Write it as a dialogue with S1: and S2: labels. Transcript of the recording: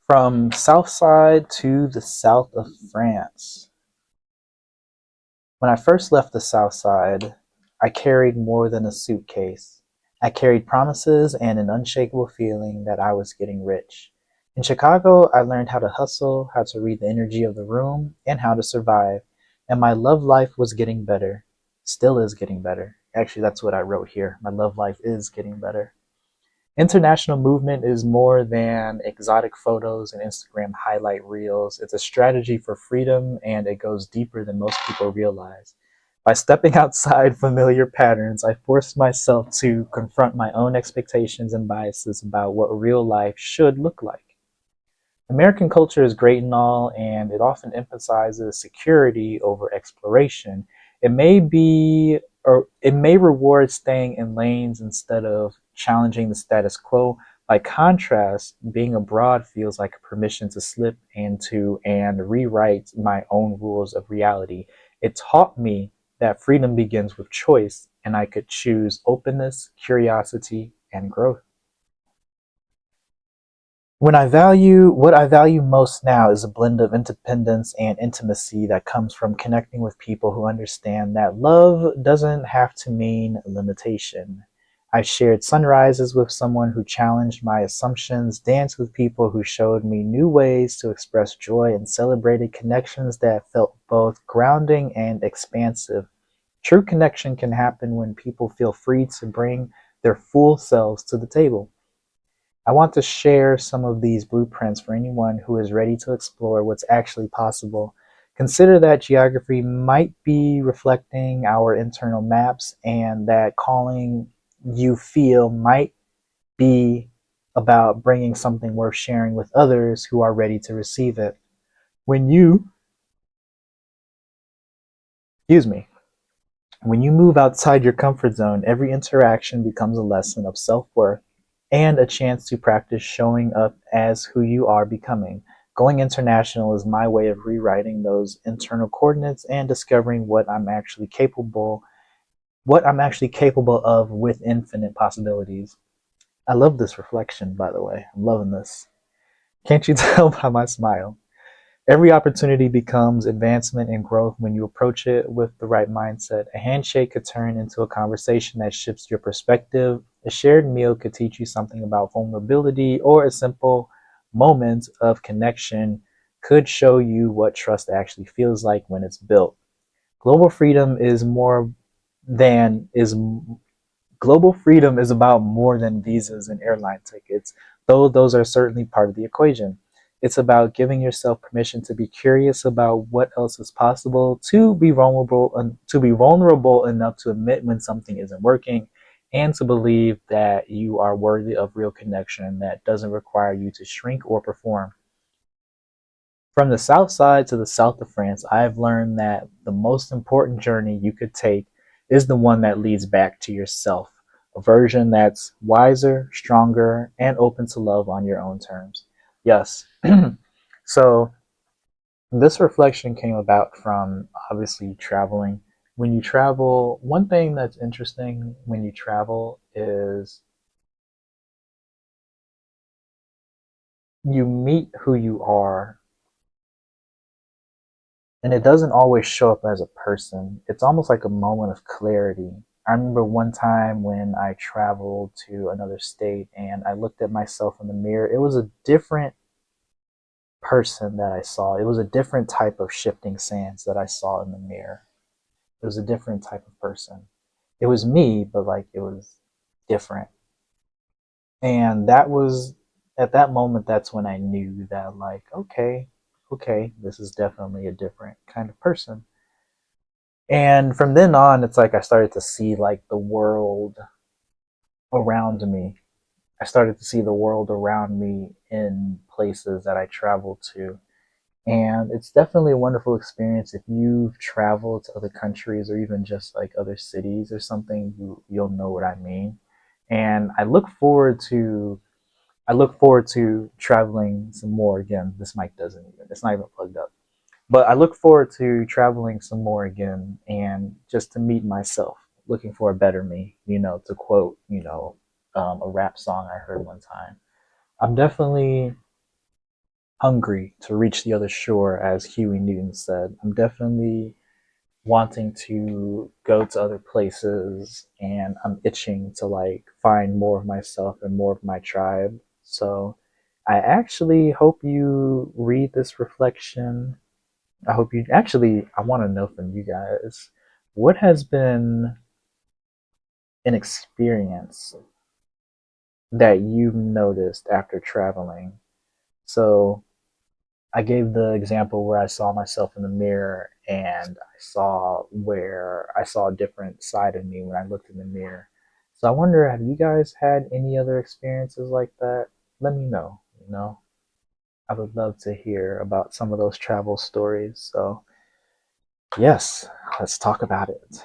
S1: From Southside to the south of France. When I first left the Southside, I carried more than a suitcase. I carried promises and an unshakable feeling that I was getting rich. In Chicago, I learned how to hustle, how to read the energy of the room, and how to survive. And my love life was getting better. Still is getting better. Actually, that's what I wrote here. My love life is getting better. International movement is more than exotic photos and Instagram highlight reels. It's a strategy for freedom, and it goes deeper than most people realize. By stepping outside familiar patterns, I forced myself to confront my own expectations and biases about what real life should look like. American culture is great and all, and it often emphasizes security over exploration. It may be, or it may reward staying in lanes instead of challenging the status quo. By contrast, being abroad feels like a permission to slip into and rewrite my own rules of reality. It taught me that freedom begins with choice, and I could choose openness, curiosity, and growth. What I value most now is a blend of independence and intimacy that comes from connecting with people who understand that love doesn't have to mean limitation. I shared sunrises with someone who challenged my assumptions, danced with people who showed me new ways to express joy, and celebrated connections that felt both grounding and expansive. True connection can happen when people feel free to bring their full selves to the table. I want to share some of these blueprints for anyone who is ready to explore what's actually possible. Consider that geography might be reflecting our internal maps, and that calling you feel might be about bringing something worth sharing with others who are ready to receive it. When you, excuse me, when you move outside your comfort zone, every interaction becomes a lesson of self worth and a chance to practice showing up as who you are becoming. Going international is my way of rewriting those internal coordinates and discovering what I'm actually capable of with infinite possibilities. I love this reflection, by the way. I'm loving this. Can't you tell by my smile? Every opportunity becomes advancement and growth when you approach it with the right mindset. A handshake could turn into a conversation that shifts your perspective. A shared meal could teach you something about vulnerability, or a simple moment of connection could show you what trust actually feels like when it's built. Global freedom is more than is Global freedom is about more than visas and airline tickets, though those are certainly part of the equation. It's about giving yourself permission to be curious about what else is possible, to be vulnerable enough to admit when something isn't working, and to believe that you are worthy of real connection that doesn't require you to shrink or perform. From the south side to the south of France, I've learned that the most important journey you could take is the one that leads back to yourself, a version that's wiser, stronger, and open to love on your own terms. Yes. So, this reflection came about from obviously traveling. When you travel, one thing that's interesting when you travel is you meet who you are, and it doesn't always show up as a person. It's almost like a moment of clarity. I remember one time when I traveled to another state and I looked at myself in the mirror. It was a different person that I saw. It was a different type of shifting sands that I saw in the mirror. It was a different type of person. It was me, but like it was different. And that was at that moment, that's when I knew that, like, okay, this is definitely a different kind of person. And from then on, it's like I started to see like the world around me. I started to see the world around me in places that I traveled to. And it's definitely a wonderful experience if you've traveled to other countries or even just like other cities or something, you'll know what I mean. And I look forward to traveling some more. Again, this mic doesn't even, it's not even plugged up. But I look forward to traveling some more again and just to meet myself, looking for a better me, to quote, a rap song I heard one time. I'm definitely hungry to reach the other shore, as Huey Newton said. I'm definitely wanting to go to other places, and I'm itching to like find more of myself and more of my tribe. So I actually hope you read this reflection. I hope you actually, I want to know from you guys, what has been an experience that you've noticed after traveling? So I gave the example where I saw myself in the mirror and I saw a different side of me when I looked in the mirror. So I wonder, have you guys had any other experiences like that? Let me know, you know. I would love to hear about some of those travel stories. So, yes, let's talk about it.